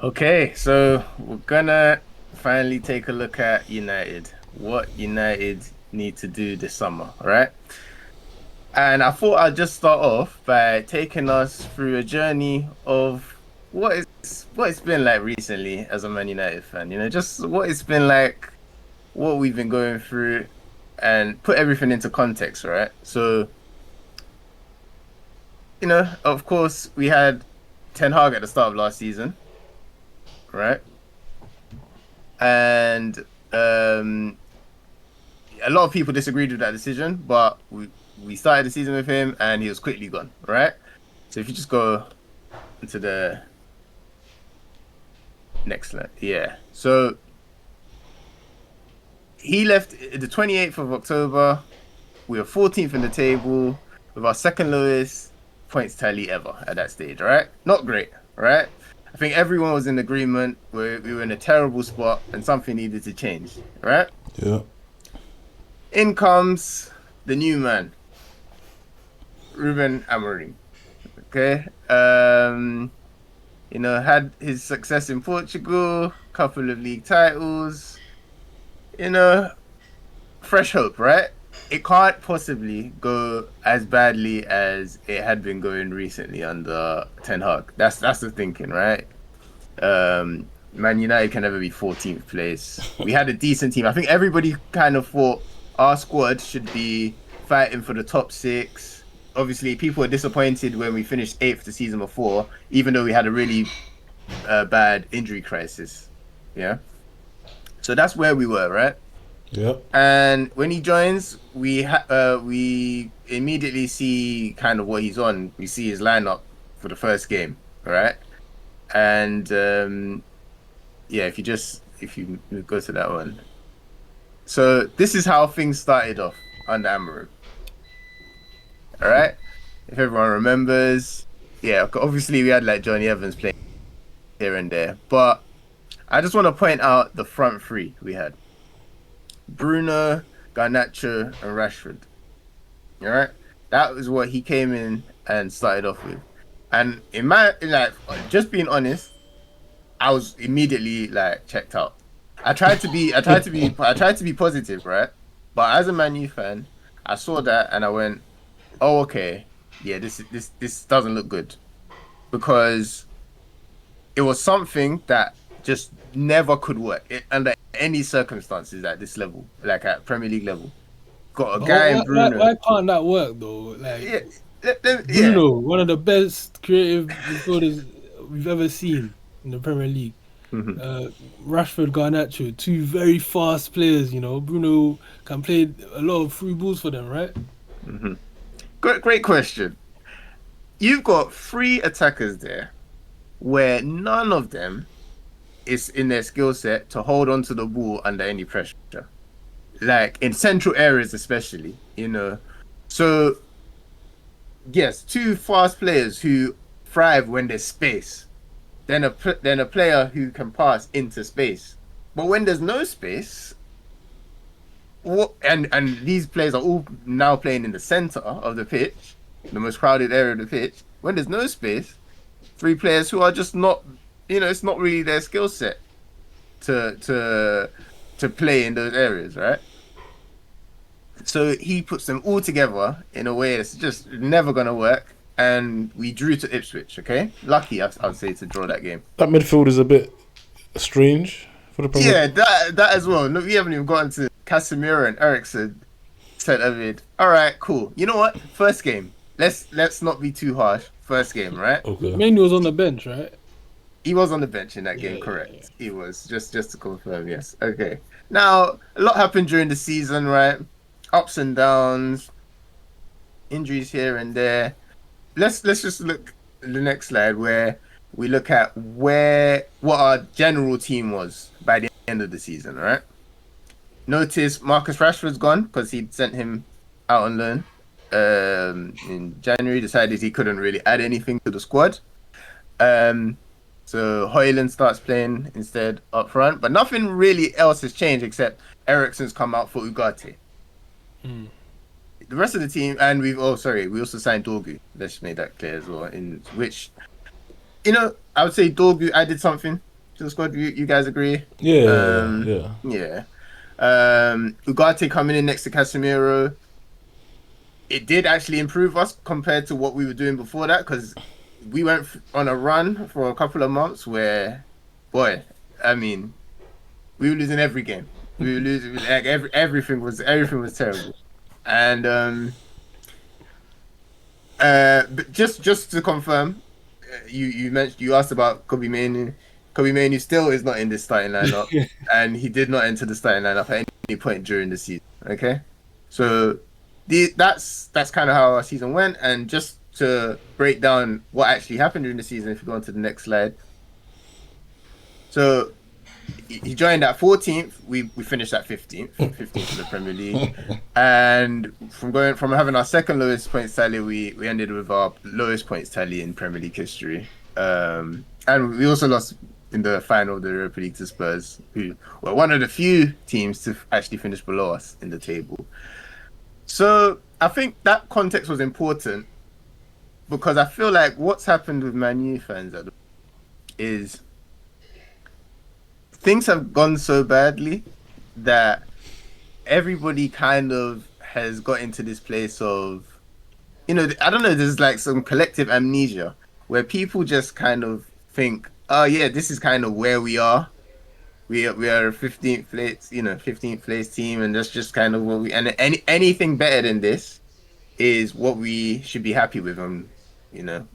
Okay, so we're gonna finally take a look at United. What United need to do this summer, right? And I thought I'd just start off by taking us through a journey of what it's been like recently as a Man United fan. Just what it's been like, what we've been going through, and put everything into context, right? So, of course, we had Ten Hag at the start of last season, right? And um a lot of people disagreed with that decision, but we started the season with him and he was quickly gone, right? So if you just go into the next slide, yeah. So he left the 28th of October. We were 14th in the table with our second lowest points tally ever at that stage, right? Not great, right? I think everyone was in agreement. We were in a terrible spot and something needed to change, right? Yeah. In comes the new man, Ruben Amorim. Okay. Had his success in Portugal, couple of league titles, you know, fresh hope, right? It can't possibly go as badly as it had been going recently under Ten Hag. That's the thinking, right? Man United can never be 14th place. We had a decent team. I think everybody kind of thought our squad should be fighting for the top six. Obviously, people were disappointed when we finished eighth the season before, even though we had a really bad injury crisis. Yeah. So that's where we were, right? Yeah. And when he joins, we immediately see kind of what he's on. We see his lineup for the first game, right? And yeah, if you go to that one. So this is how things started off under Amaru. All right. If everyone remembers, yeah, obviously we had like Johnny Evans playing here and there, but I just want to point out the front three we had: Bruno, Garnacho, and Rashford. All right, that was what he came in and started off with. And just being honest, I was immediately like checked out. I tried to be positive, right? But as a Man U fan, I saw that and I went, "Oh, okay, yeah, this doesn't look good," because it was something that just never could work under any circumstances at this level, like at Premier League level. Got a But guy in Bruno. why can't that work though? Like Yeah, yeah. Bruno, one of the best creative midfielders we've ever seen in the Premier League. Mhm, Uh, Rashford, Garnacho, two very fast players. Bruno can play a lot of free balls for them, right? mhm. Great question. You've got three attackers there where none of them is in their skill set to hold on to the ball under any pressure. Like in central areas, especially. So, yes, two fast players who thrive when there's space. Then a player who can pass into space. But when there's no space, and these players are all now playing in the center of the pitch, the most crowded area of the pitch. When there's no space, three players who are just not, it's not really their skill set to play in those areas, right? So he puts them all together in a way that's just never gonna work. And we drew to Ipswich. Okay, lucky I'd say to draw that game. That midfield is a bit strange for the Premier Yeah, League. that as well. No, we haven't even gotten to Casemiro and Ericsson. Said David. All right, cool. You know what? First game. Let's not be too harsh. First game, right? Okay. Mainly was on the bench, right? He was on the bench in that Yeah, game, yeah, yeah. correct? He was just to confirm. Yes. Okay. Now a lot happened during the season, right? Ups and downs, injuries here and there. Let's just look at the next slide where we look at what our general team was by the end of the season, right? Notice Marcus Rashford's gone because he'd sent him out on loan in January. Decided he couldn't really add anything to the squad. Um, so Hoyland starts playing instead up front, but nothing really else has changed except Ericsson's come out for Ugarte. Hmm. The rest of the team, and we also signed Dorgu. Let's make that clear as well. In which, I would say Dorgu added something to the squad. You guys agree? Yeah, yeah. Yeah. Ugarte coming in next to Casemiro. It did actually improve us compared to what we were doing before that, because we went on a run for a couple of months where, boy, I mean, we were losing every game. We were losing like everything was terrible. And but just to confirm, you asked about Kobe Mainoo. Kobe Mainoo still is not in the starting lineup, and he did not enter the starting lineup at any point during the season. Okay, so that's kind of how our season went. And just to break down what actually happened during the season, if you go on to the next slide. So he joined at 14th. We finished at 15th in the Premier League. And from having our second lowest points tally, we ended with our lowest points tally in Premier League history. And we also lost in the final of the Europa League to Spurs, who were one of the few teams to actually finish below us in the table. So I think that context was important, because I feel like what's happened with Man U fans is things have gone so badly that everybody kind of has got into this place of, I don't know, there's like some collective amnesia where people just kind of think, oh yeah, this is kind of where we are. We are a 15th place team, and that's just kind of what and anything better than this is what we should be happy with.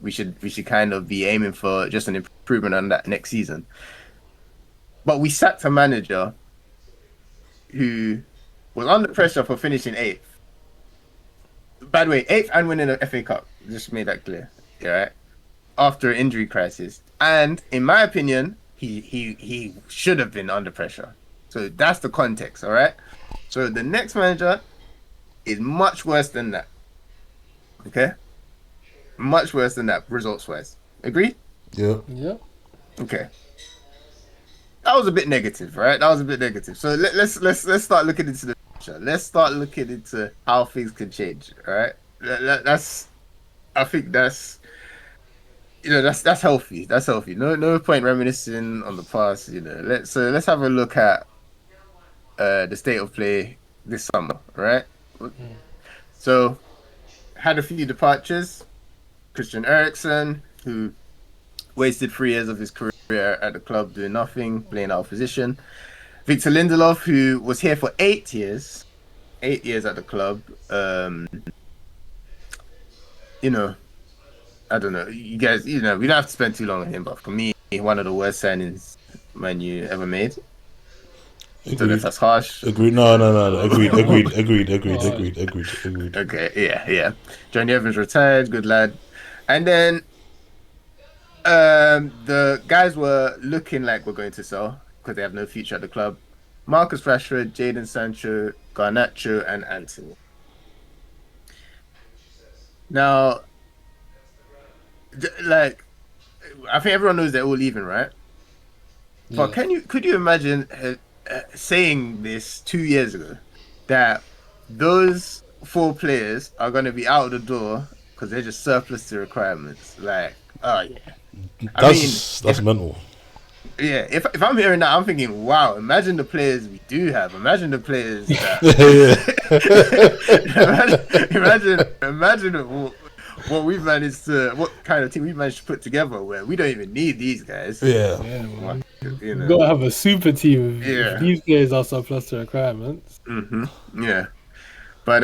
We should kind of be aiming for just an improvement on that next season. But we sacked a manager who was under pressure for finishing 8th. By the way, 8th and winning the FA Cup. Just made that clear. Yeah, right? After an injury crisis. And in my opinion, he should have been under pressure. So that's the context, all right? So the next manager is much worse than that. Okay? Much worse than that, results-wise. Agree? Yeah. Yeah. Okay. That was a bit negative, right? That was a bit negative. So let's start looking into the future. Let's start looking into how things can change, all right? I think that's healthy. That's healthy. No point reminiscing on the past. Let's have a look at the state of play this summer, right? So had a few departures. Christian Eriksen, who wasted 3 years of his career at the club doing nothing, playing out of position. Victor Lindelof, who was here for 8 years, 8 years at the club. I don't know. You guys, we don't have to spend too long on him, but for me, one of the worst signings Man U ever made. I don't know if that's harsh. Agreed. No. Agreed. Okay, yeah. Johnny Evans retired, good lad. And then the guys were looking like we're going to sell because they have no future at the club. Marcus Rashford, Jadon Sancho, Garnacho, and Anthony. Now, like, I think everyone knows they're all leaving, right? Yeah. But could you imagine saying this 2 years ago, that those 4 players are going to be out of the door because they're just surplus to requirements? Like, oh yeah, that's mental. Yeah, if I'm hearing that, I'm thinking, wow, imagine the players we do have. Imagine the players that. imagine what we've managed to, what kind of team we've managed to put together where we don't even need these guys. Yeah, man. We've got to have a super team if these players are surplus to requirements. Yeah, but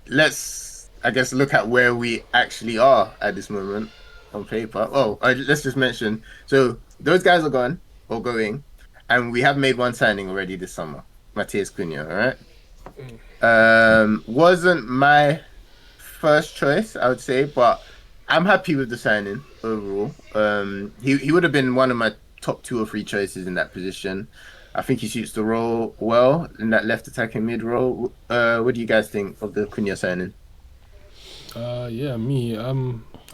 let's, I guess, look at where we actually are at this moment on paper. Let's just mention, so those guys are gone or going, and we have made one signing already this summer, Matheus Cunha. All right, wasn't my first choice, I would say, but I'm happy with the signing overall. He would have been one of my top 2 or 3 choices in that position. I think he suits the role well in that left attacking mid role. What do you guys think of the Cunha signing?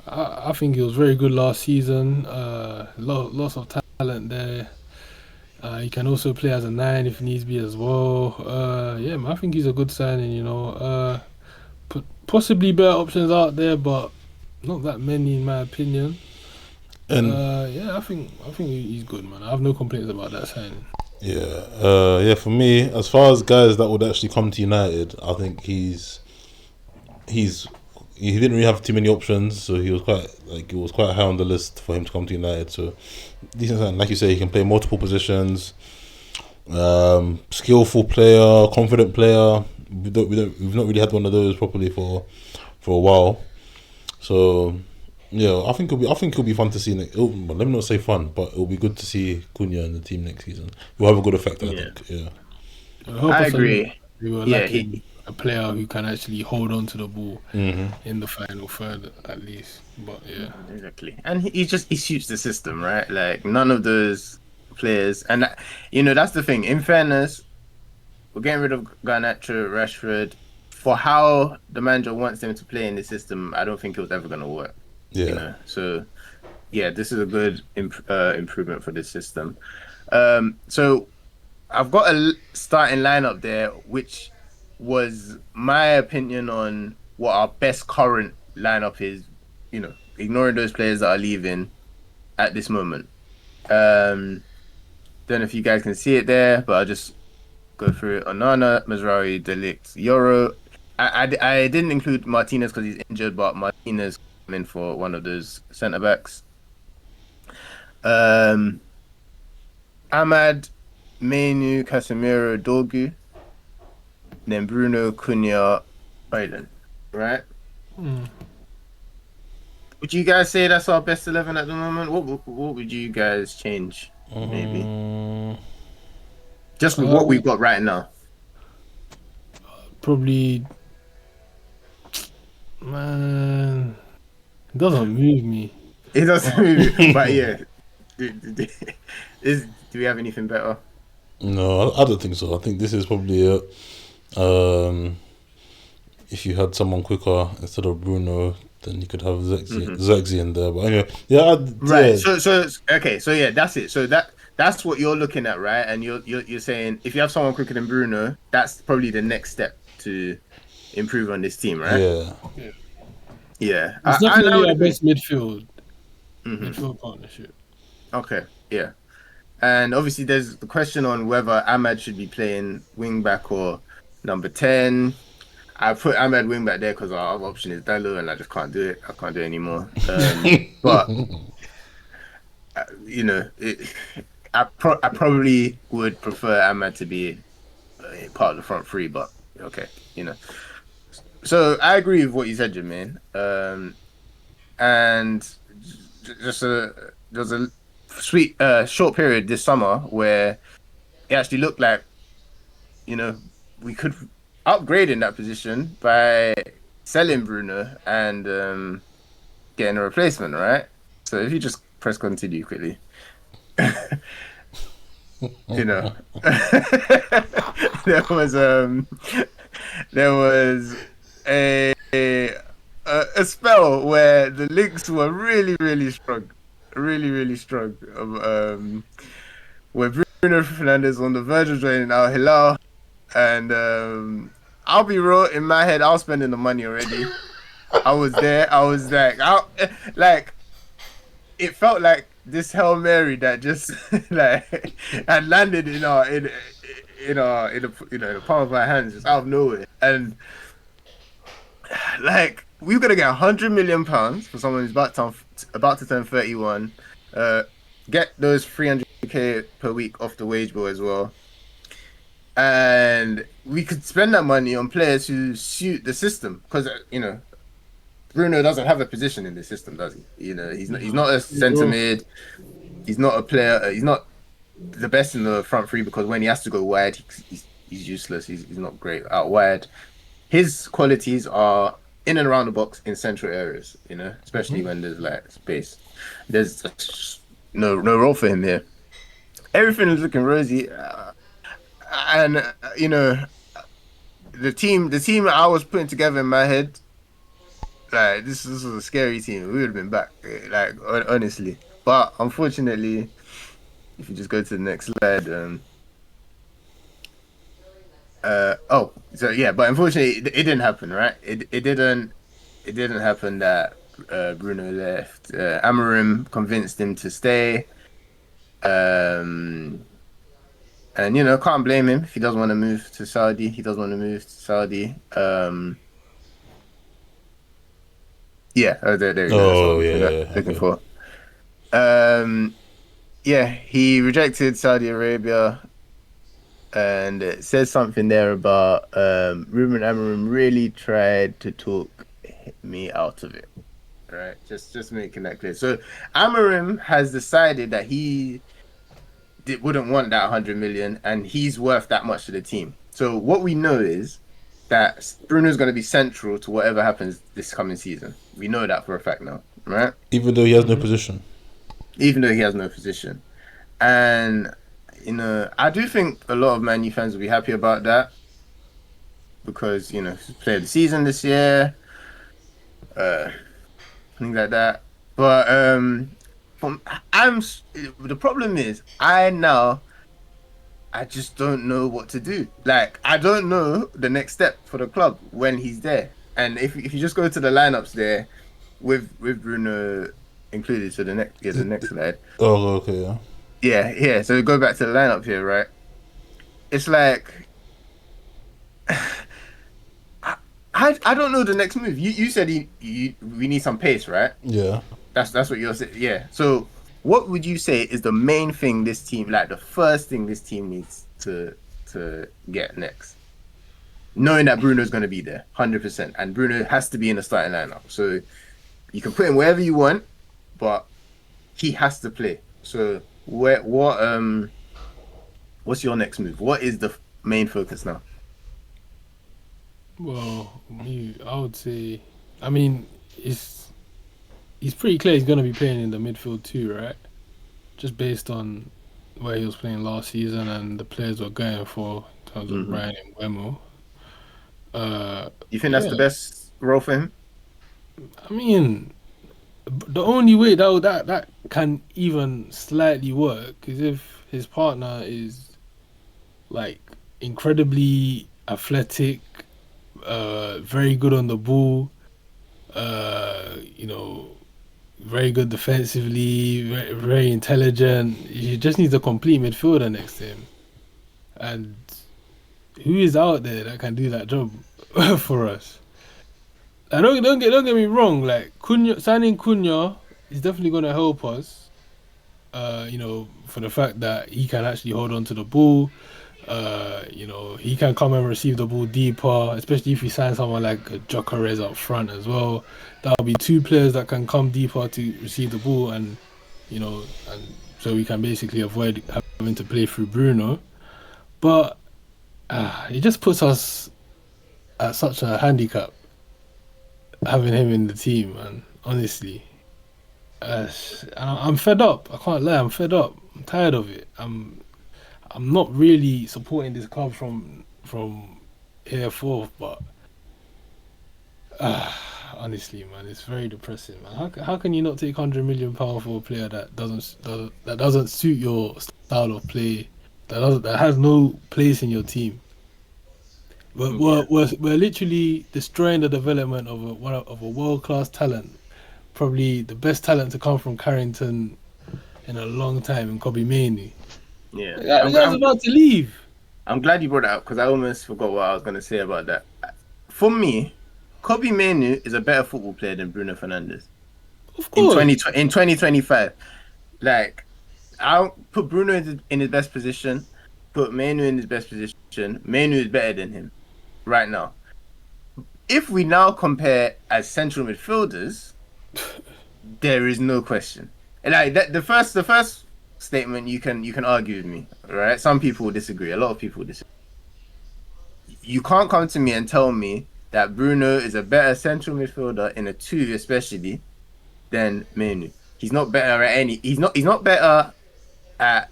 I think he was very good last season. Lots of talent there. He can also play as a 9 if needs be as well. I think he's a good signing. Possibly better options out there, but not that many in my opinion. And Yeah, I think he's good, man. I have no complaints about that signing. yeah. For me, as far as guys that would actually come to United, I think he's he didn't really have too many options, so he was quite high on the list for him to come to United. So decent signing, like you say, he can play multiple positions. Skillful player, confident player. We've not really had one of those properly for a while. So yeah, I think it'll be fun to see. Well, let me not say fun, but it'll be good to see Cunha in the team next season. It will have a good effect, I Yeah, think. Yeah. Help I us a lot. agree. We were Yeah, lacking a player who can actually hold on to the ball Mm-hmm. in the final third, at least. But yeah, exactly. And he suits the system, right? Like none of those players, and that's the thing. In fairness, we're getting rid of Garnacho, Rashford. For how the manager wants them to play in the system, I don't think it was ever going to work. Yeah. So yeah, this is a good improvement for this system. So I've got a starting lineup there, which was my opinion on what our best current lineup is. Ignoring those players that are leaving at this moment. Don't know if you guys can see it there, but I'll just go through it. Onana, Mazraoui, De Ligt, Euro. I didn't include Martinez because he's injured, but Martinez came in for one of those centre backs. Um, Ahmad, Mainu, Casemiro, Dorgu, then Bruno, Cunha, Ireland. Right? mm. Would you guys say that's our best 11 at the moment? What would you guys change? Maybe Mm, just with what uh, we've got right now. probably, man, it doesn't move me. It doesn't But really, but yeah. Do we have anything better? no, I don't think so. I think this is probably it. Um, if you had someone quicker instead of Bruno, then you could have Hmm. Zexi in there. But anyway, yeah, Right. So okay. So yeah, that's it. So that's what you're looking at, right? And you're saying if you have someone quicker than Bruno, that's probably the next step to improve on this team, right? yeah. yeah, Yeah, it's I definitely would our agree. best Hmm. midfield partnership. Okay. Yeah. And obviously, there's the question on whether Ahmad should be playing wing back or number 10. I put Ahmad wing back there because our other option is Dallo, and I just can't do it. I can't do it anymore. But I probably would prefer Ahmad to be part of the front three. But okay, you know. So I agree with what you said, Jermaine. And just there's a sweet short period this summer where it actually looked like you know, we could upgrade in that position by selling Bruno and getting a replacement, right? So if you just press continue quickly, you know, there was um there was a spell where the links were really really strong, really really strong. Where Bruno Fernandez on the verge of joining Al Hilal. And I'll be real, in my head, I was spending the money already. I was there. I was like, it felt like this Hail Mary that just like had landed in the palm of our hands, just out of nowhere. And like, we were gonna get £100 million for someone who's about to turn 31. Get those 300k per week off the wage bill as well. And we could spend that money on players who suit the system because Bruno doesn't have a position in the system, does he? He's not a centre Bro, mid. He's not a player. He's not the best in the front three because when he has to go wide, he's useless. He's not great out wide. His qualities are in and around the box in central areas. Especially when there's like space. There's just no role for him here. Everything is looking rosy, and the team I was putting together in my head, like this was a scary team. We would have been back, like honestly. But unfortunately, if you just go to the next slide, oh, so yeah, but unfortunately, it didn't happen, right? It didn't happen that Bruno left. Amorim convinced him to stay. Um, and can't blame him if he doesn't want to move to Saudi. He doesn't want to move to Saudi. Yeah, there you go. That's what Oh I'm yeah, looking okay. for. Um, yeah, he rejected Saudi Arabia, and it says something there about Ruben Amorim really tried to talk me out of it. Right, just making that clear. So Amorim has decided that he wouldn't want that 100 million, and he's worth that much to the team. So what we know is that Bruno's going to be central to whatever happens this coming season. We know that for a fact now, right? Even though he has no Mhm. position. Even though he has no position. And I do think a lot of Man U fans will be happy about that because he's player of the season this year, uh, things like that. But from the problem is I just don't know what to do. Like I don't know the next step for the club when he's there. And if you just go to the lineups there with Bruno included, so the next slide. Oh, okay, yeah. Yeah. So go back to the lineup here, right? It's like I, I don't know the next move. You said we need some pace, right? Yeah. That's what you're saying. Yeah. So what would you say is the main thing this team, like the first thing this team needs to get next? Knowing that Bruno's going to be there, 100%, and Bruno has to be in the starting lineup. So you can put him wherever you want, but he has to play. So what's your next move? What is the main focus now? Well, I would say, I mean, he's pretty clear he's going to be playing in the midfield too, right? Just based on where he was playing last season and the players we're going for in terms of Hmm. Brian and Wemo. Uh, You think that's yeah, the best role for him? I mean, the only way that can even slightly work is if his partner is like incredibly athletic, very good on the ball, you know, very good defensively, very intelligent. You just need a complete midfielder next to him. And who is out there that can do that job for us? I don't get me wrong. Like signing Cunha is definitely going to help us. For the fact that he can actually hold on to the ball. He can come and receive the ball deeper, especially if we sign someone like Jokeres up front as well. That'll be two players that can come deeper to receive the ball, and so we can basically avoid having to play through Bruno. But it just puts us at such a handicap having him in the team, and honestly, uh, I'm fed up. I can't lie, I'm fed up. I'm tired of it. I'm not really supporting this club from here forth, but honestly, man, it's very depressing, man. How can you not take £100 million for a player that doesn't suit your style of play, that has no place in your team? Yeah. We're literally destroying the development of a world class talent, probably the best talent to come from Carrington in a long time, in Kobe Mainoo. Yeah. The guy's about to leave. I'm glad you brought that up because I almost forgot what I was going to say about that. For me, Kobe Menu is a better football player than Bruno Fernandes Of in course. 2025. Like, I'll put Bruno in his best position, put Menu in his best position. Menu is better than him right now. If we now compare as central midfielders, there is no question. And like that, the first statement you can argue with me, right? Some people will disagree. A lot of people will disagree. You can't come to me and tell me that Bruno is a better central midfielder in a two, especially than Menu. He's not better at any. He's not better at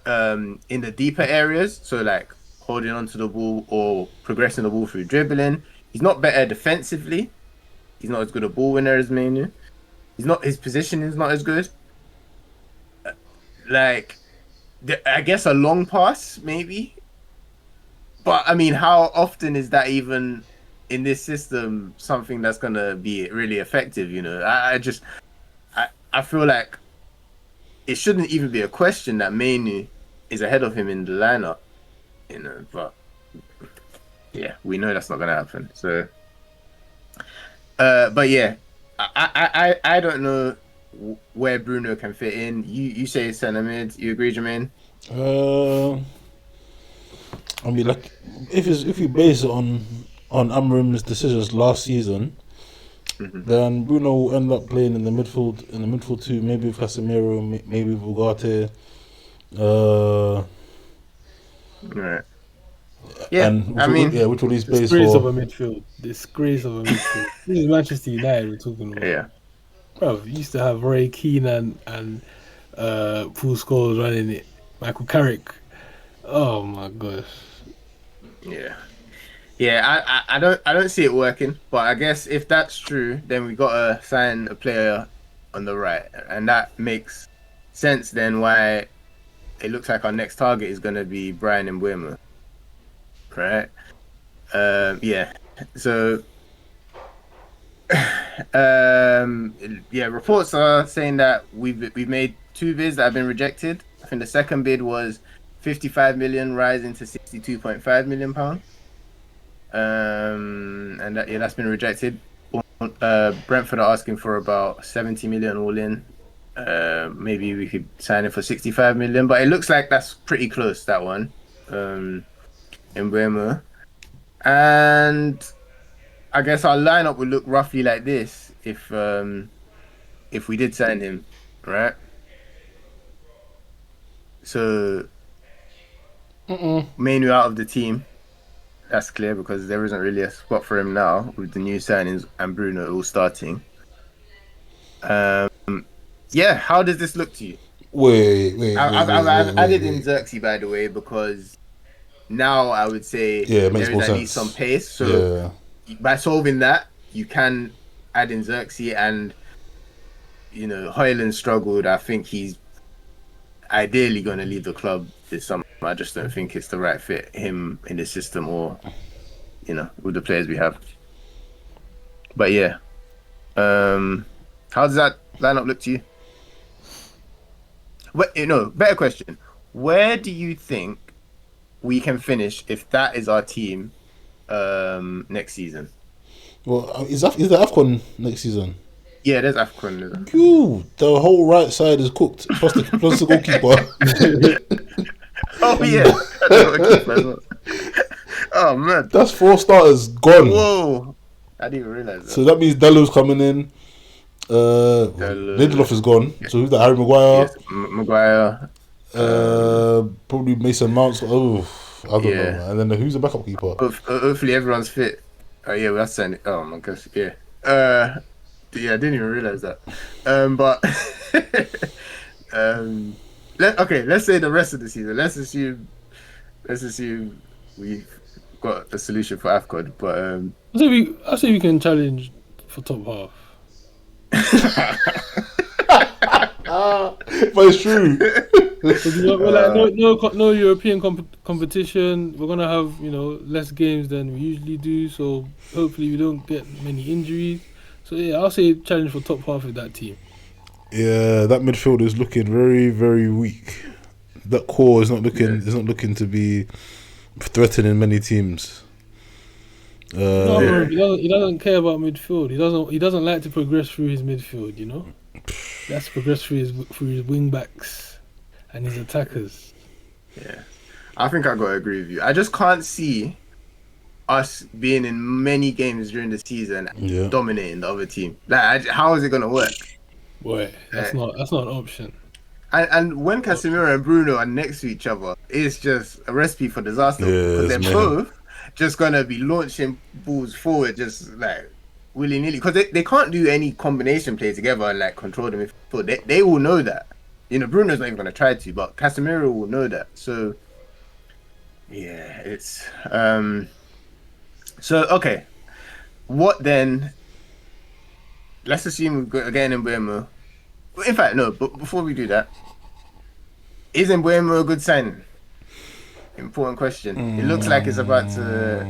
in the deeper areas. So like holding onto the ball or progressing the ball through dribbling. He's not better defensively. He's not as good a ball winner as Menu. His position is not as good. Like I guess a long pass maybe, but I mean, how often is that even? in this system something that's gonna be really effective. I feel like it shouldn't even be a question that Mainu is ahead of him in the lineup. But yeah, we know that's not gonna happen. So, but yeah, I don't know where Bruno can fit in. You say centre mid. You agree, Jermaine? I mean, like, if you base it on Amrim's decisions last season, then Bruno will end up playing in the midfield too. Maybe with Casemiro, maybe with Ugarte. Right. Yeah, which will these base disgrace of for? a midfield. Disgrace of a midfield. This is Manchester United we're talking about. Yeah. Bro, you used to have Roy Keane and Paul Scholes running it. Michael Carrick. Oh my gosh. Yeah. I don't see it working, but I guess if that's true, then we gotta sign a player on the right, and that makes sense then why it looks like our next target is gonna be Brian Mbeumo, right? Yeah. So, reports are saying that we've made 2 bids that have been rejected. I think the second bid was 55 million, rising to 62.5 million pounds. And that's been rejected. Brentford are asking for about 70 million all in. Maybe we could sign it for 65 million, but it looks like that's pretty close, that one. In Mbeumo. And I guess our lineup would look roughly like this if we did sign him, right? So Mainu out of the team. That's clear because there isn't really a spot for him now with the new signings and Bruno all starting. Yeah, how does this look to you? I've added in Xerxes, by the way, because now I would say it makes there more is at sense. least some pace. So by solving that, you can add in Xerxes, and Højlund struggled. I think he's ideally going to leave the club this summer. I just don't think it's the right fit, him in the system or, with the players we have. But yeah, how does that lineup look to you? Better question. Where do you think we can finish if that is our team next season? Well, is there AFCON next season? Yeah, there's AFCON. The whole right side is cooked, plus the goalkeeper. Oh yeah. Oh man, that's 4 starters gone. Whoa, I didn't even realize that. So that means Dalot's coming in. Lindelof is gone. So who's that? Harry Maguire. Yes, Maguire. Probably Mason Mounts. I don't know. And then who's the backup keeper? Hopefully everyone's fit. Yeah, that's saying. Oh my gosh, yeah. I didn't even realize that. But let's say the rest of the season. Let's assume we've got a solution for AFCON. But I say we can challenge for top half. But it's true. No European competition. We're gonna have less games than we usually do. So hopefully we don't get many injuries. So yeah, I'll say challenge for top half of that team. Yeah, that midfield is looking very, very weak. That core is not looking to be threatening many teams. He doesn't care about midfield. He doesn't like to progress through his midfield. He has to progress through his wing backs and his attackers. Yeah, I think I gotta agree with you. I just can't see us being in many games during the season dominating the other team. Like, how is it gonna work? Boy, that's not an option. And when Casemiro and Bruno are next to each other, it's just a recipe for disaster because they're both just gonna be launching balls forward, just like willy nilly. Because they can't do any combination play together and like control them. They will know that. Bruno's not even gonna try to, but Casemiro will know that. So yeah, it's So okay, what then? Let's assume we've got again Mbeumo. In fact, no. But before we do that, is Mbeumo a good signing? Important question. It looks like it's about to.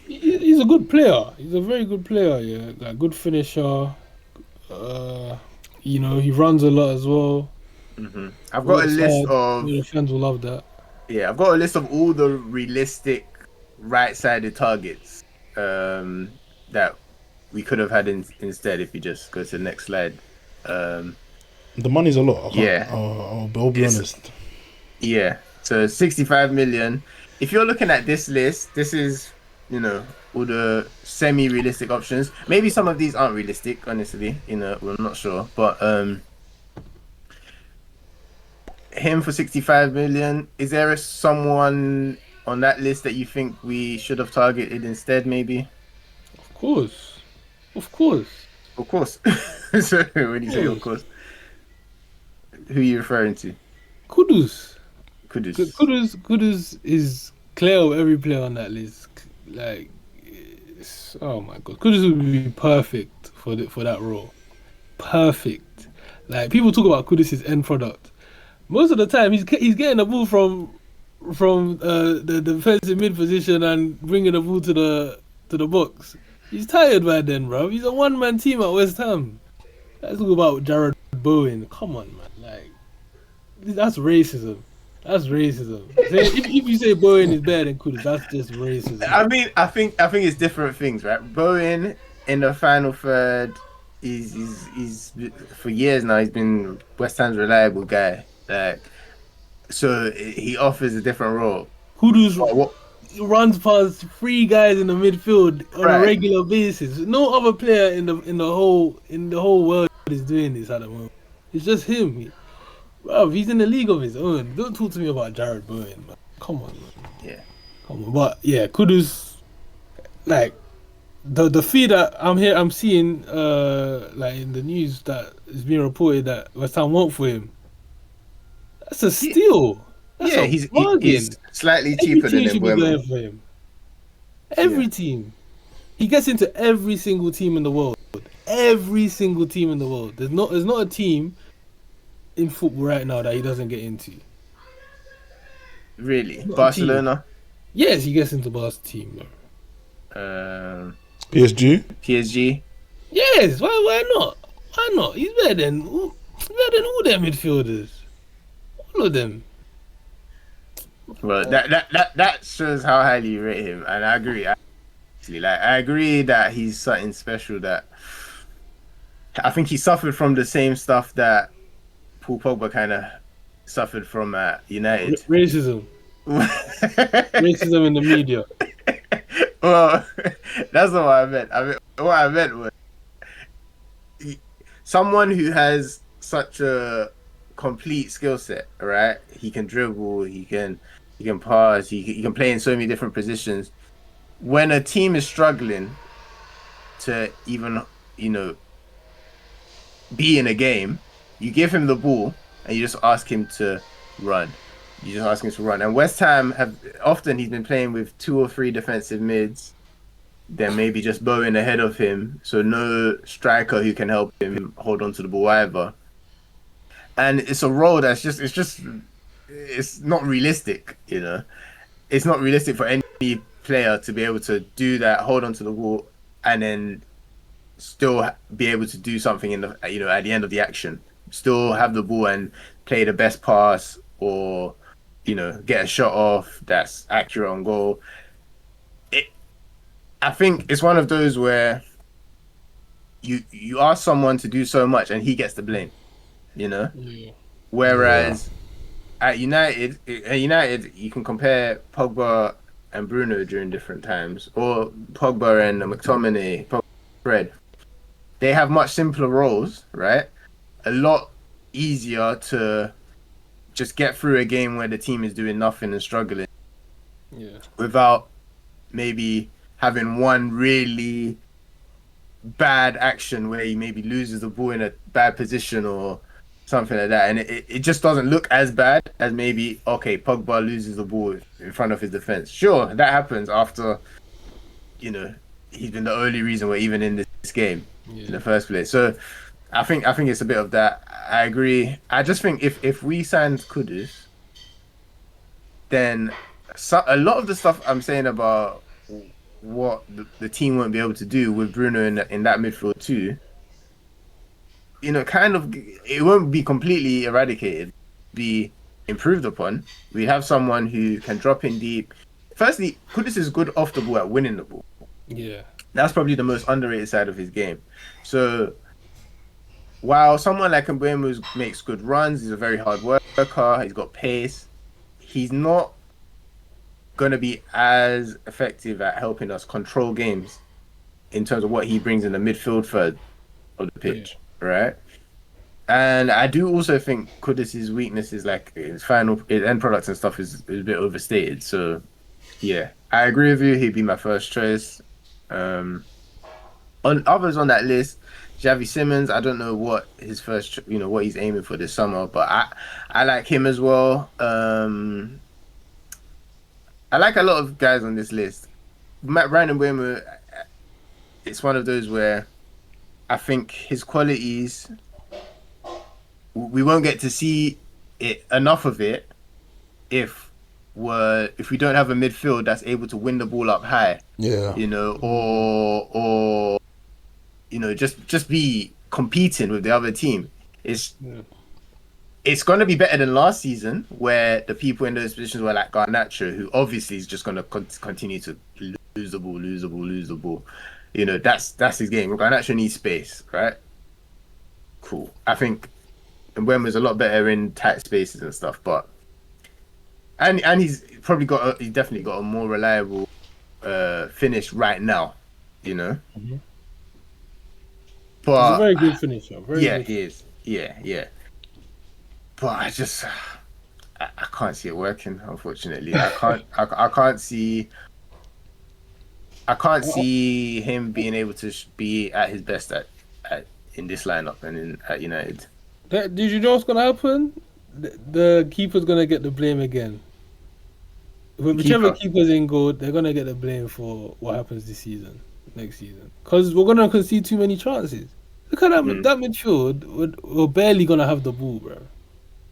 He's he's a good player. He's a very good player. Yeah, like good finisher. He runs a lot as well. I've got a Works list hard. of The fans will love that. Yeah, I've got a list of all the realistic right-sided targets that we could have had instead if you just go to the next slide. The money's a lot. I can't, Yeah. I'll be It's- honest. Yeah, so 65 million. If you're looking at this list, this is, all the semi-realistic options. Maybe some of these aren't realistic, honestly. We're not sure. But him for 65 million, is there someone on that list that you think we should have targeted instead, maybe? Of course, of course. Of course. So when you say of course, who are you referring to? Kudus. Kudus. Kudus is clear of every player on that list. Like, oh my god, Kudus would be perfect for that role. Perfect. Like people talk about Kudus' end product. Most of the time, he's getting the ball from the defensive mid position and bringing the ball to the box. He's tired by then, bro. He's a one-man team at West Ham. Let's talk about Jared Bowen. Come on, man. Like, that's racism. That's racism. If you say Bowen is better than Kudus, that's just racism. I mean, I think it's different things, right? Bowen in the final third, he's for years now. He's been West Ham's reliable guy. Like, so he offers a different role. Kudus What? runs past three guys in the midfield on Right. a regular basis. No other player in the whole world is doing this at the moment. It's just him. Bro, he's in a league of his own. Don't talk to me about Jared Bowen, man. Come on, man. Yeah. Come on. But yeah, Kudus, like the fee that I'm seeing like in the news that is being reported that West Ham want for him. That's a steal. That's Yeah, a bargain. he's slightly Every cheaper team than should be Mbeumo. going for him. Every Yeah. team. He gets into every single team in the world. Every single team in the world. There's not a team in football right now that he doesn't get into. Really, Not a Barcelona, Yes, he gets into Barca team, bro. PSG. PSG. Yes, why not? Why not? He's better than all their midfielders. All of them. Well, that shows how highly you rate him, and I agree. Actually, I agree that he's something special. That I think he suffered from the same stuff that Paul Pogba kind of suffered from at United. Racism. Racism in the media. Well, that's not what I meant. What I meant was someone who has such a complete skill set. Right? He can dribble. He can pass. He can play in so many different positions. When a team is struggling to even be in a game, you give him the ball and you just ask him to run. And West Ham he's been playing with 2 or 3 defensive mids, then maybe just Bowen ahead of him, so no striker who can help him hold on to the ball either. And it's a role that's it's not realistic, It's not realistic for any player to be able to do that, hold on to the ball, and then still be able to do something at the end of the action. Still have the ball and play the best pass, or get a shot off that's accurate on goal. I think it's one of those where you ask someone to do so much and he gets the blame, Yeah. Whereas at United you can compare Pogba and Bruno during different times, or Pogba and McTominay, Pogba, Fred. They have much simpler roles, right? A lot easier to just get through a game where the team is doing nothing and struggling, Yeah. without maybe having one really bad action where he maybe loses the ball in a bad position or something like that. And it just doesn't look as bad as maybe, okay, Pogba loses the ball in front of his defense. Sure, that happens after, he's been the only reason we're even in this game in the first place. So I think it's a bit of that. I agree. I just think if we signed Kudus, then a lot of the stuff I'm saying about what the team won't be able to do with Bruno in that midfield too, kind of it won't be completely eradicated, be improved upon. We have someone who can drop in deep. Firstly, Kudus is good off the ball at winning the ball. Yeah. That's probably the most underrated side of his game. So while someone like Mbeumo makes good runs, he's a very hard worker, he's got pace, he's not going to be as effective at helping us control games in terms of what he brings in the midfield third of the pitch, right? And I do also think Kudus' weakness is like his end products and stuff is a bit overstated. So yeah, I agree with you. He'd be my first choice. On others on that list, Xavi Simons. I don't know what his what he's aiming for this summer, but I like him as well. I like a lot of guys on this list. Brandon Mbeumo, it's one of those where I think his qualities, we won't get to see enough of it if we don't have a midfield that's able to win the ball up high. Yeah. Or just be competing with the other team. It's going to be better than last season, where the people in those positions were like Garnacho, who obviously is just going to continue to lose the ball. That's his game. Garnacho needs space, right? Cool. I think Mbeumo's a lot better in tight spaces and stuff, but and he's definitely got a more reliable finish right now, Mm-hmm. But he's a very good finisher. He is. Yeah. But I can't see it working. Unfortunately, I can't see him being able to be at his best at in this lineup and at United. Did you know what's gonna happen? The keeper's gonna get the blame again. Whichever keeper's in goal, they're gonna get the blame for what happens next season. Because we're gonna concede too many chances. Look at that midfield. We're barely gonna have the ball, bro.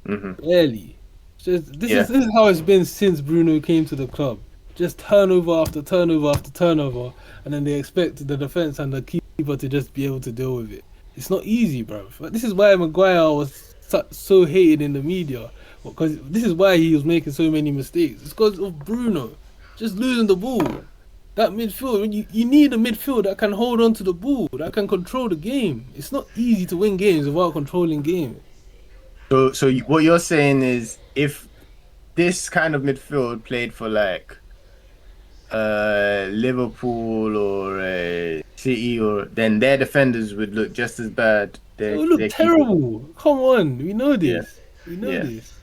Mm-hmm. Barely. This is how it's been since Bruno came to the club. Just turnover after turnover after turnover, and then they expect the defense and the keeper to just be able to deal with it. It's not easy, bro. This is why Maguire was so hated in the media, because this is why he was making so many mistakes. It's because of Bruno just losing the ball. That midfield, you need a midfield that can hold on to the ball, that can control the game. It's not easy to win games without controlling games. So what you're saying is, if this kind of midfield played for like Liverpool or City, then their defenders would look just as bad. They would look terrible. Come on, we know this. We know this.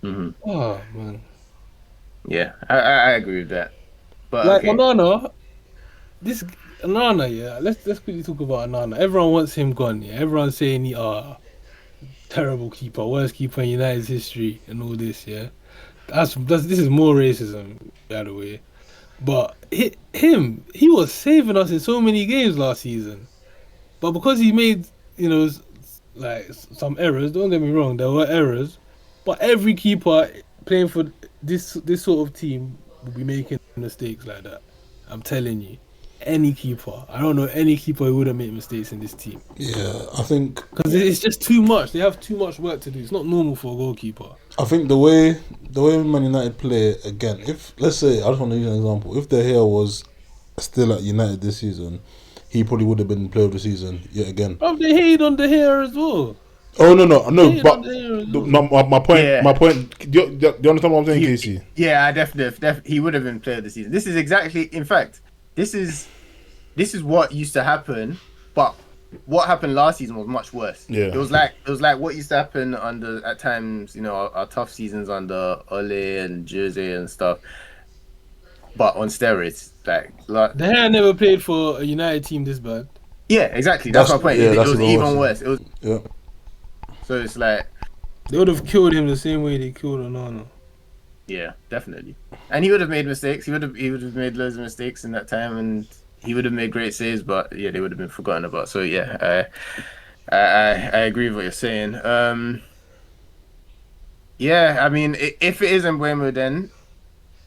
Mm-hmm. Oh man. Yeah, I agree with that. But like Onana, Let's quickly talk about Onana. Everyone wants him gone. Yeah, everyone's saying terrible keeper, worst keeper in United's history, and all this. Yeah, this is more racism, by the way. But he was saving us in so many games last season. But because he made like some errors, don't get me wrong, there were errors. But every keeper playing for this sort of team will be making mistakes like that. I'm telling you. Any keeper. I don't know any keeper who wouldn't make mistakes in this team. Yeah, I think... Because it's just too much. They have too much work to do. It's not normal for a goalkeeper. I think the way Man United play, again, if, let's say, I just want to use an example. If De Gea was still at United this season, he probably would have been player of the season yet again. Oh, they hate on De Gea as well. Oh, no, but my point, do you understand what I'm saying, Casey? Yeah, I definitely, he would have been player of the season. This is exactly, in fact, this is what used to happen, but what happened last season was much worse. Yeah. It was like what used to happen at times, our tough seasons under Ole and Jose and stuff, but on steroids. De Gea never played for a United team this bad. Yeah, exactly. That's my point. It was even worse. It was. Yeah. So it's like they would have killed him the same way they killed Onana. Yeah, definitely. And he would have made mistakes. He would have made loads of mistakes in that time, and he would have made great saves. But yeah, they would have been forgotten about. So yeah, I agree with what you're saying. Yeah, I mean, if it is Mbeumo, then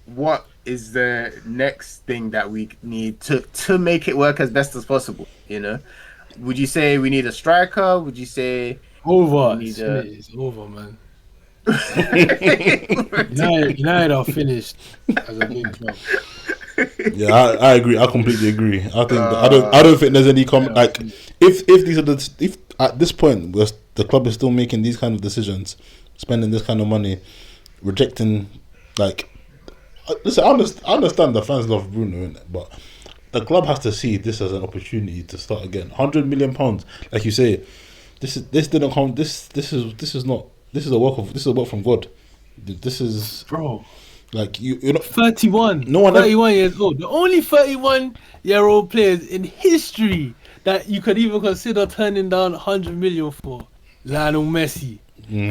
what is the next thing that we need to make it work as best as possible? You know, would you say we need a striker? Would you say Over. we It's need a? finished. It's over, man. United are finished as a big club. Yeah, I agree. I completely agree. I think I don't think there's any like if these are if at this point the club is still making these kind of decisions, spending this kind of money, rejecting like listen. I understand the fans love Bruno, innit? But the club has to see this as an opportunity to start again. £100 million, like you say, this didn't come. This is not. This is a work from God. This is Bro. like you're not 31. No one 31 years old. The only 31-year-old players in history that you could even consider turning down 100 million for. Lionel Messi,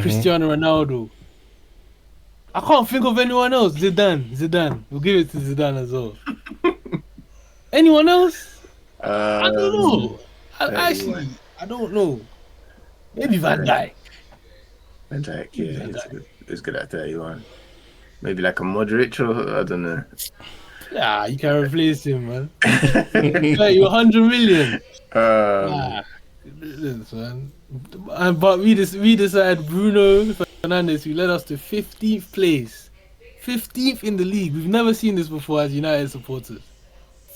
Cristiano Ronaldo. I can't think of anyone else. Zidane. We'll give it to Zidane as well. Anyone else? I don't know. I don't know. Maybe Van Dijk. Van Dijk, yeah, he's good at 31. Maybe like a Modric or I don't know. Yeah, you can replace him, man. Hey, 100 million. Man. But we decided Bruno Fernandes, who led us to 15th place. 15th in the league. We've never seen this before as United supporters.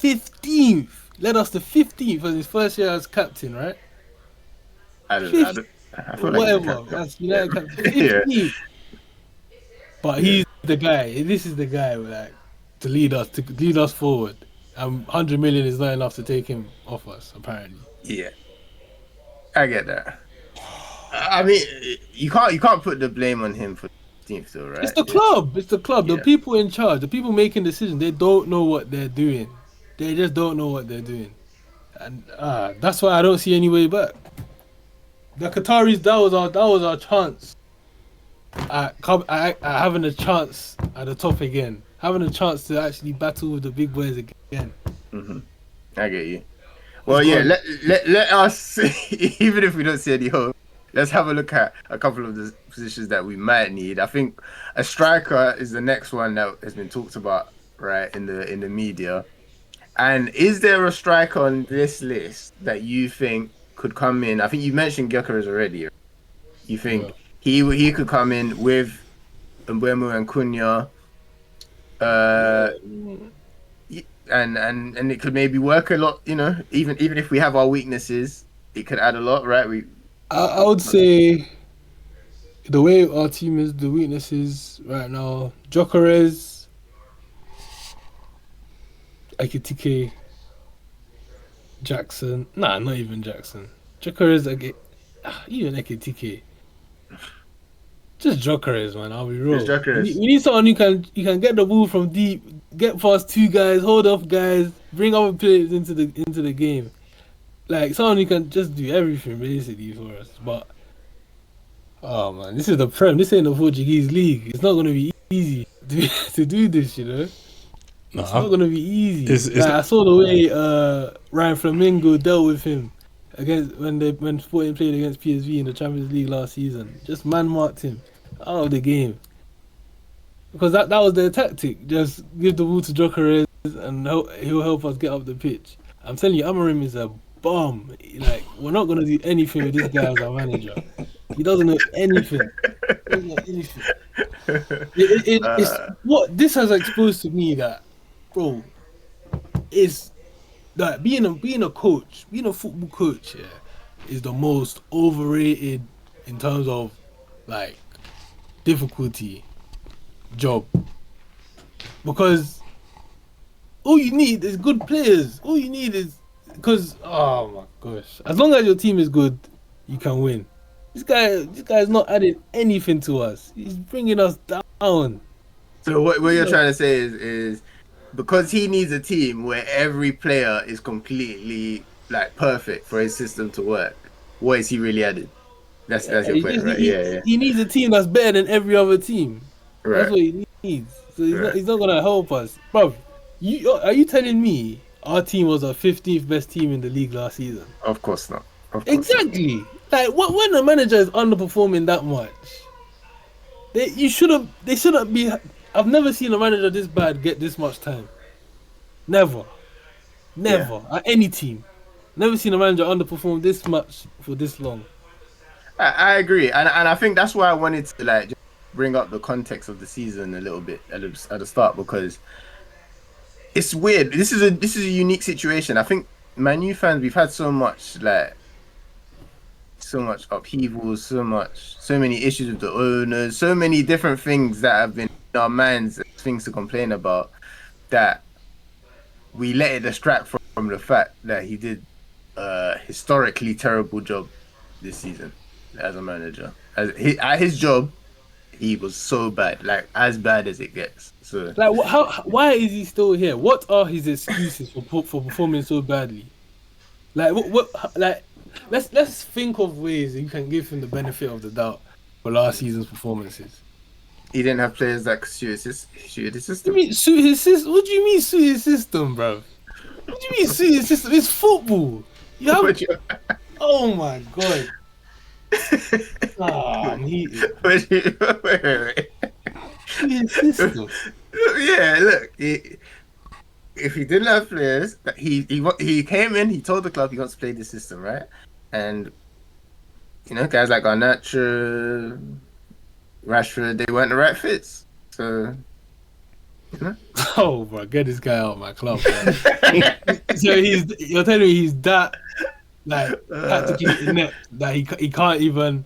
15th. Led us to 15th as his first year as captain, right? I feel whatever. That's United captain. 15th. Yeah. But he's the guy. This is the guy like to lead us forward. 100 million is not enough to take him off us, apparently. Yeah, I get that. I mean, you can't put the blame on him for 15th, though, right? It's the club. Yeah. The people in charge, the people making decisions. They don't know what they're doing. They just don't know what they're doing, and that's why I don't see any way back. The Qataris, that was our chance. Having a chance at the top again, having a chance to actually battle with the big boys again. Mm-hmm. I get you. Well, yeah, let us, even if we don't see any hope, let's have a look at a couple of the positions that we might need. I think a striker is the next one that has been talked about, right, in the media. And is there a striker on this list that you think could come in? I think you mentioned Gyökeres already. You think he could come in with Mbeumo and Cunha, and it could maybe work a lot. You know, even if we have our weaknesses, it could add a lot, right? I would say the way our team is, the weaknesses right now, Gyökeres, Ekitike, Jackson. Nah, not even Jackson. Gyökeres, even Ekitike. Just Gyökeres, man. I'll be real. We need someone who can get the ball from deep, get past two guys, hold off guys, bring other players into the game. Like someone who can just do everything basically for us. But oh man, this is the Prem. This ain't the Portuguese league. It's not gonna be easy to do this, you know. It's not gonna be easy. I saw the way Ryan Flamengo dealt with him against when Sporting played against PSV in the Champions League last season. Just man-marked him out of the game because that was their tactic. Just give the ball to Gyökeres and he'll help us get up the pitch. I'm telling you, Amorim is a bomb. Like we're not gonna do anything with this guy as our manager. He doesn't know anything. It's what this has exposed to me that, bro, is that being a coach, being a football coach, is the most overrated in terms of like difficulty job. Because all you need is good players. All you need is because oh my gosh, as long as your team is good, you can win. This guy is not adding anything to us. He's bringing us down. So what you're trying to say is because he needs a team where every player is completely like perfect for his system to work. What is he really adding? That's your point, right? Yeah. He needs a team that's better than every other team. Right. That's what he needs. So he's not gonna help us, bro. Are you telling me our team was our 15th best team in the league last season? Of course not. Exactly. Not. Like when a manager is underperforming that much, they shouldn't be I've never seen a manager this bad get this much time. Never. Never. At any team. Never seen a manager underperform this much for this long. I agree, and I think that's why I wanted to like just bring up the context of the season a little bit at the start, because it's weird. This is a unique situation. I think Man U fans, we've had so much upheaval, so many issues with the owners, so many different things that have been in our minds, things to complain about, that we let it distract from the fact that he did a historically terrible job this season as a manager. At his job, he was so bad, like as bad as it gets. So Like, why is he still here? What are his excuses for performing so badly? Like, like, let's think of ways that you can give him the benefit of the doubt for last season's performances. he didn't have players that could shoot his What do system. you mean suit his system? What do you mean suit his system, bro? What do you mean suit his system? It's football. You have. But you- Oh my god. Ah, I'm heated. wait. Suit his system. Yeah, look, if he didn't have players, he came in, he told the club he wants to play this system, right? And guys like Garnacho, Rashford, they weren't the right fits. So Oh, bro, get this guy out of my club, man. So you're telling me he's that like tactically inept that he can't even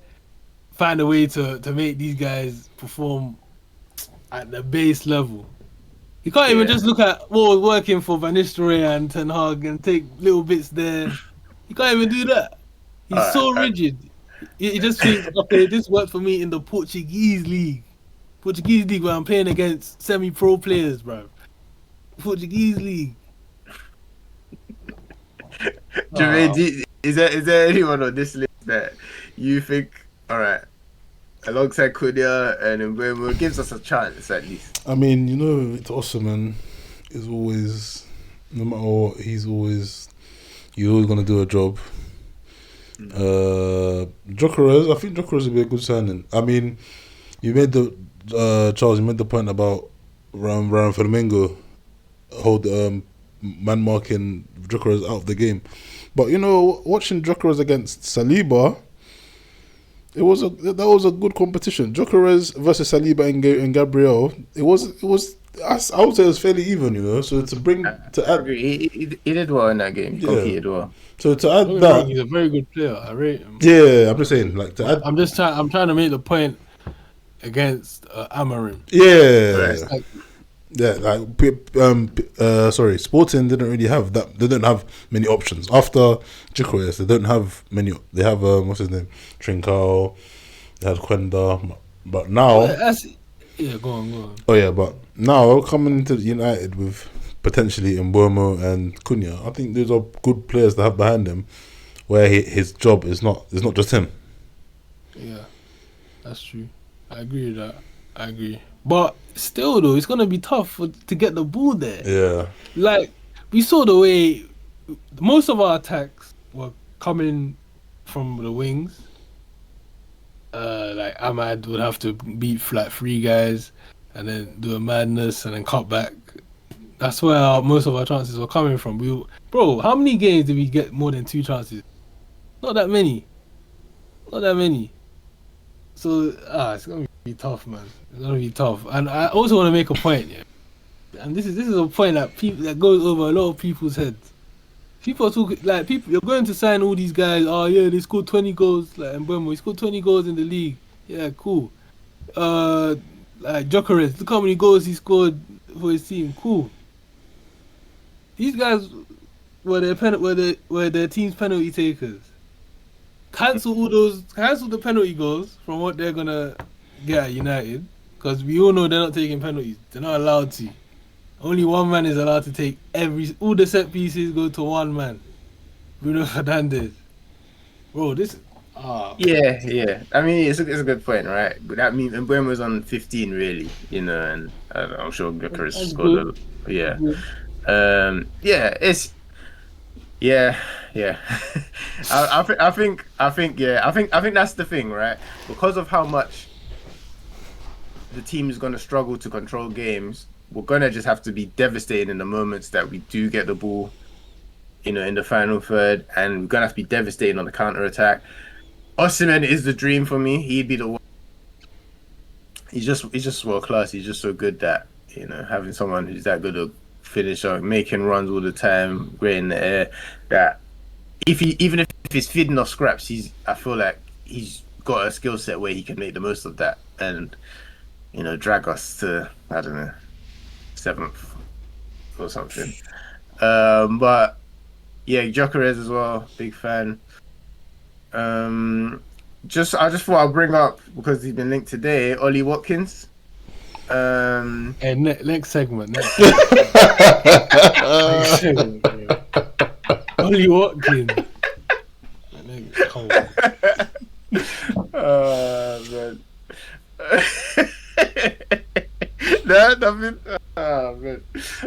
find a way to make these guys perform at the base level. He can't even Yeah. just look at what was working for Van Nistelrooy and Ten Hag and take little bits there. He can't even do that. He's so rigid. He just thinks, okay, this worked for me in the Portuguese league. Portuguese league where I'm playing against semi-pro players, bro. Portuguese league. Jermaine, is there anyone on this list that you think, all right, alongside Cunha and Mbeumo, gives us a chance at least? I mean, Victor Osimhen is always, no matter what, he's always gonna do a job. Jokeres, I think Jokeres would be a good signing. I mean, you made the Charles, you made the point about Ryan Flamengo hold man marking Jokeres out of the game, but watching Jokeres against Saliba, that was a good competition. Jokeres versus Saliba and Gabriel. It was. I would say it was fairly even, So to add, He did well in that game. He competed well. So to add Don't get me that, wrong, he's a very good player. I rate him. yeah, I'm just saying, like to add, I'm trying to make the point against Amarim. yeah, Right. sorry, Sporting didn't really have that. They don't have many options after Jokeres. They don't have many. They have what's his name, Trincao. They had Quenda, but now. Go on. Oh yeah, but now coming into United with potentially Mbeumo and Cunha, I think those are good players to have behind him, where his job is not just him. Yeah, that's true. I agree with that. I agree. But still, though, it's gonna be tough to get the ball there. Yeah, Like, we saw the way most of our attacks were coming from the wings. Like Ahmad would have to beat like 3 guys and then do a madness and then cut back. That's where most of our chances were coming from. Bro, how many games did we get more than 2 chances? Not that many. So it's gonna be tough, man. It's gonna be tough. And I also want to make a point, yeah. And this is a point that goes over a lot of people's heads. People are talking like you're going to sign all these guys. Oh yeah, they scored 20 goals. Like Mbeumo, he scored 20 goals in the league. Yeah, cool. Like Jokeres, look how many goals he scored for his team. Cool. These guys were their team's penalty takers. Cancel the penalty goals from what they're gonna get at United, because we all know they're not taking penalties. They're not allowed to. Only one man is allowed to take all the set pieces go to one man. Bruno Fernandes. Bro, this Yeah. I mean, it's a good point, right? But that means Mbeumo was on 15, really, and I'm sure Jokeres That's scored. good. Yeah. Good. Yeah. I think that's the thing, right? Because of how much the team is going to struggle to control games, we're going to just have to be devastated in the moments that we do get the ball, in the final third, and we're going to have to be devastated on the counter attack. Osimhen is the dream for me. He'd be the one. He's just world class. He's just so good that, having someone who's that good a finisher, making runs all the time, great in the air, that even if he's feeding off scraps, I feel like he's got a skill set where he can make the most of that and, drag us to, I don't know, 7th or something. But yeah, Gyökeres as well, big fan. I just thought I'll bring up, because he's been linked today, Ollie Watkins. Hey, next segment. Next segment, Ollie Watkins. Man. No, nothing. Oh man.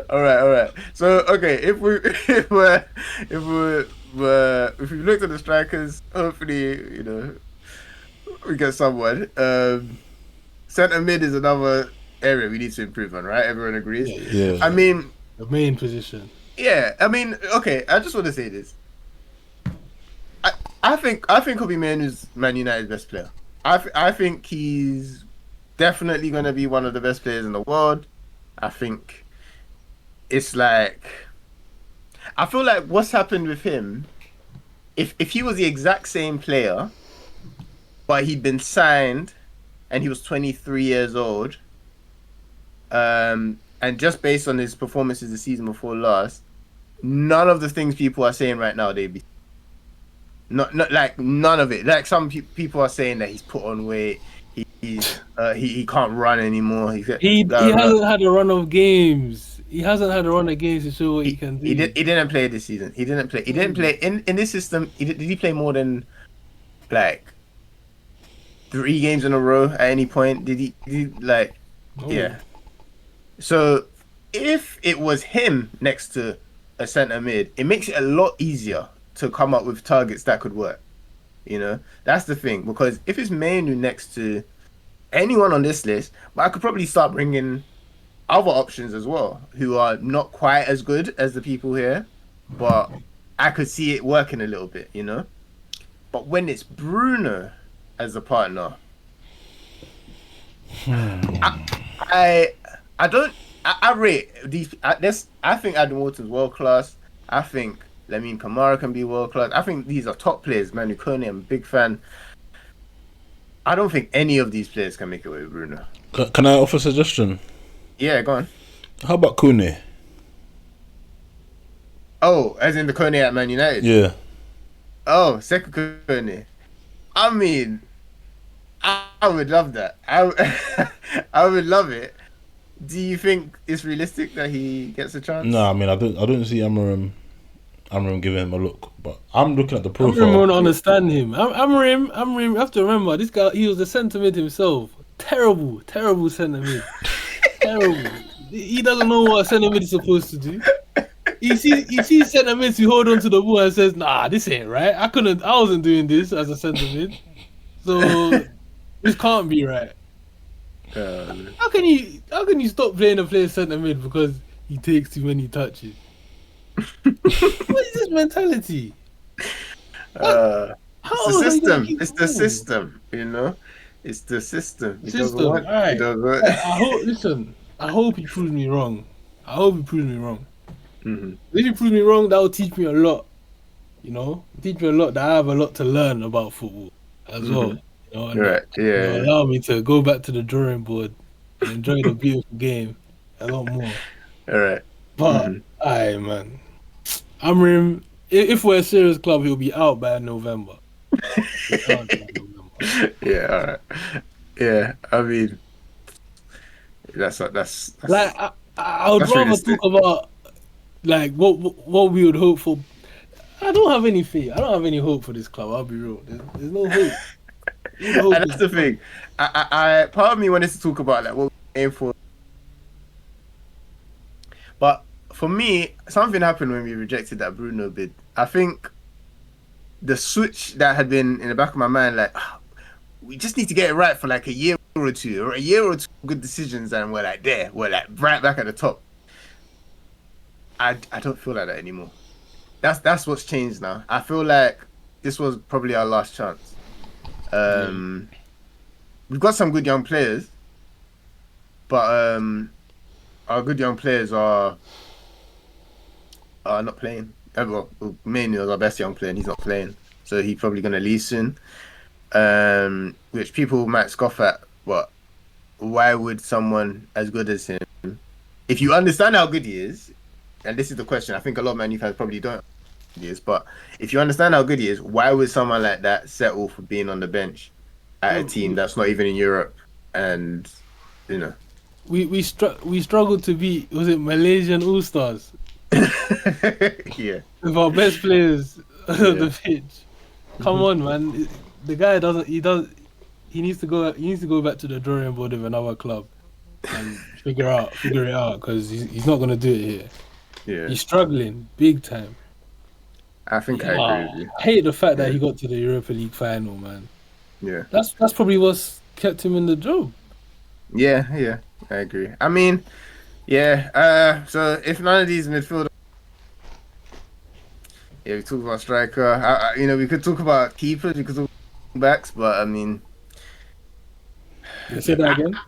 All right. So okay, if we looked at the strikers, hopefully we get someone. Centre mid is another area we need to improve on, right? Everyone agrees. Yeah. I mean, the main position. Yeah, I mean, okay. I just want to say this. I think Kobe Mainoo is Man United's best player. I think he's definitely going to be one of the best players in the world. I think it's like, I feel like what's happened with him, if he was the exact same player, but he'd been signed and he was 23 years old, and just based on his performances the season before last, none of the things people are saying right now, they'd be not like none of it. Like some people are saying that he's put on weight, he can't run anymore. He hasn't had a run of games. He hasn't had a run of games to show what he can do. He didn't play this season. He didn't play in this system. Did he play more than like 3 games in a row at any point? Did he like? Oh. Yeah. So if it was him next to a centre mid, it makes it a lot easier to come up with targets that could work. That's the thing, because if it's Mainoo next to anyone on this list, but I could probably start bringing other options as well who are not quite as good as the people here, but I could see it working a little bit, But when it's Bruno as a partner, I rate these. I think Adam Wharton's world class. I think Lamine Kamara can be world class. I think these are top players. Manu Kone, I'm a big fan. I don't think any of these players can make it with Bruno. Can I offer a suggestion? Yeah, go on. How about Kone? Oh, as in the Kone at Man United? Yeah. Oh, second Kone. I mean, I would love that. I would love it. Do you think it's realistic that he gets a chance? No, I mean, I don't see Amorim giving him a look, but I'm looking at the profile. Amorim won't understand him. Amorim, you have to remember, this guy, he was the centre mid himself. Terrible centre mid. Terrible. He doesn't know what a centre mid is supposed to do. He sees centre mids who hold on to the ball and says, "Nah, this ain't right. I wasn't doing this as a centre mid, so this can't be right." How can you stop playing a player centre mid because he takes too many touches? What is this mentality? It's the system. It's the system. It's the system. Alright. I hope he proves me wrong. Mm-hmm. If he proves me wrong, that will teach me a lot. Teach me a lot. That I have a lot to learn about football as well. Right. Yeah. Allow me to go back to the drawing board and enjoy the beautiful game a lot more. All right. But man, Amorim, if we're a serious club, he'll be out by November. Yeah. All right. Yeah. I mean, that's like I would rather realistic. Talk about like what we would hope for. I don't have any faith. I don't have any hope for this club. I'll be real. There's no hope. And that's the thing. I part of me wanted to talk about like what we aim for, but for me, something happened when we rejected that Bruno bid. I think the switch that had been in the back of my mind, like we just need to get it right for like a year or two, or a year or two good decisions, and we're like there, we're like right back at the top. I don't feel like that anymore. That's what's changed now. I feel like this was probably our last chance. We've got some good young players, but our good young players are not playing. Well, mainly our best young player, and he's not playing, so he's probably going to leave soon. Which people might scoff at, but why would someone as good as him, if you understand how good he is, and this is the question, I think a lot of Man U fans probably don't. Is, but if you understand how good he is, why would someone like that settle for being on the bench at a team that's not even in Europe? And you know, we struggled to beat, was it Malaysian All Stars? Yeah, With our best players on the pitch. Come on, man. The guy he needs to go back to the drawing board of another club and figure it out, because he's not gonna do it here. Yeah, He's struggling big time. I think I agree with you. I hate the fact that he got to the Europa League final, man. Yeah, That's probably what's kept him in the job. yeah, I agree. I mean, yeah. So if none of these midfielders, we talk about striker. We could talk about keepers. We could talk about backs, but I mean, Say that again.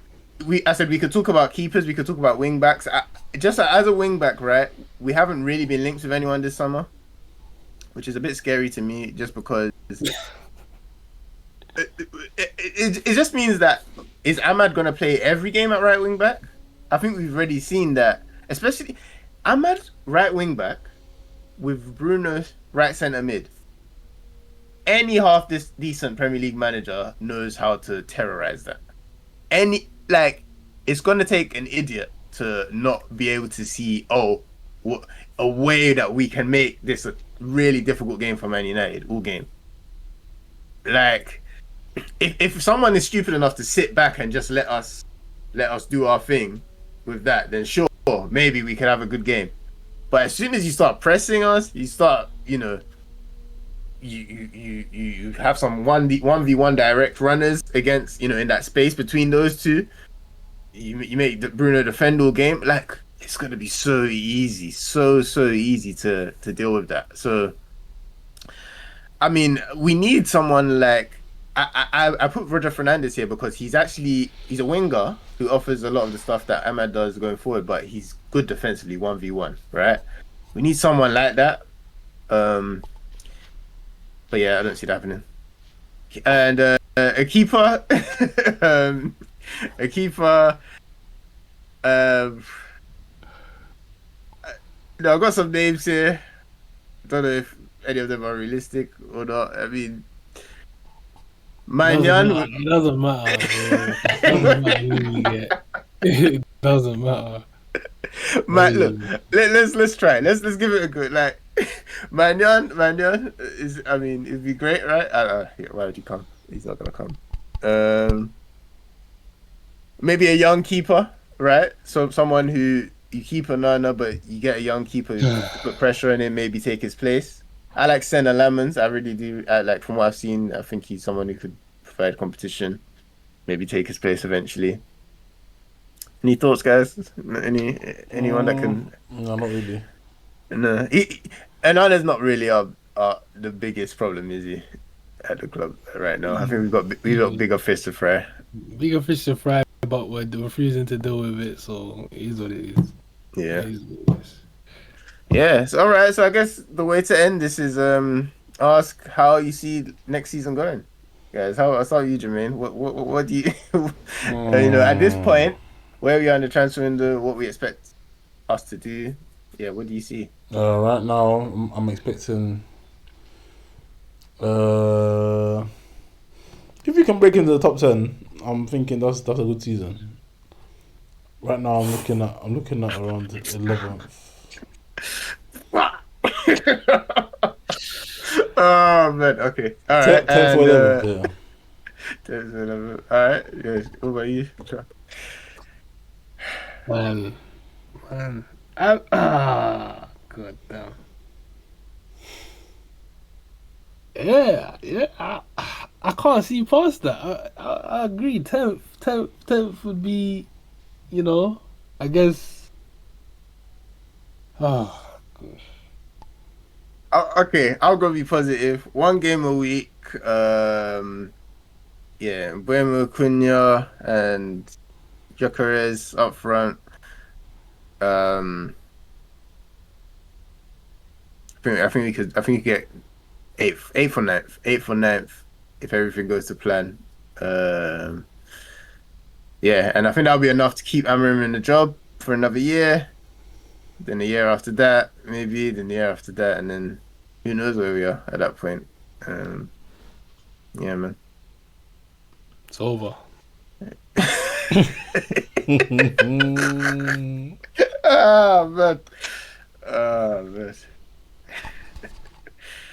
I said we could talk about keepers. We could talk about wing backs. Just as a wing back, right? We haven't really been linked with anyone this summer, which is a bit scary to me, just because it just means that, is Ahmad going to play every game at right wing back? I think we've already seen that, especially Ahmad right wing back with Bruno right centre mid. Any half this decent Premier League manager knows how to terrorize that. It's going to take an idiot to not be able to see a way that we can make this a really difficult game for Man United all game. Like, if someone is stupid enough to sit back and just let us do our thing with that, then sure, maybe we can have a good game. But as soon as you start pressing us, you start, you have some 1v1 direct runners against, in that space between those two. You make Bruno defend all game. Like, it's going to be so easy, so easy to deal with that. So, I mean, we need someone like, I put Roger Fernandez here because he's a winger who offers a lot of the stuff that Ahmad does going forward, but he's good defensively 1v1, right? We need someone like that. But yeah, I don't see that happening. And a keeper, I've got some names here. Don't know if any of them are realistic or not. I mean, Manyan. It doesn't matter. It doesn't matter who we get. It doesn't matter. Man, look, let's try. Let's give it a good, like, Manyan is. I mean, it'd be great, right? Why would he come? He's not gonna come. Maybe a young keeper, right? So someone who you keep a Nana, but you get a young keeper who can put pressure on him, maybe take his place. I like Senna Lamans. I really do. From what I've seen, I think he's someone who could provide competition, maybe take his place eventually. Any thoughts, guys? Anyone that can? No, not really. No, Anana's not really the biggest problem, is he, at the club right now? I think we've got bigger fish to fry. Bigger fish to fry, but we're refusing to deal with it. So it is what it is. Yeah. It is what it is. Yeah. So, all right. So I guess the way to end this is ask how you see next season going, guys. I'll start with you, Jermaine. What do you at this point, where we are in the transfer window, what we expect us to do? Yeah, what do you see? Right now, I'm expecting. If we can break into the top 10, I'm thinking that's a good season. Right now, I'm looking at around 11th. Oh man, okay, all right. 10th or 11th, yeah. 10th or 11th. All right. Yeah. What about you? Man. God damn. Yeah. I can't see past that. I agree. 10th would be, you know, I guess. Oh, Okay, I'll go be positive. One game a week. Yeah, Buemo Cunha and Gyökeres up front. Um, I think we could get eighth or ninth if everything goes to plan. Um, yeah, and I think that'll be enough to keep Amorim in the job for another year. Then the year after that, maybe. Then the year after that, and then who knows where we are at that point. Um, yeah, man. it's over. Ah, man. Ah, man.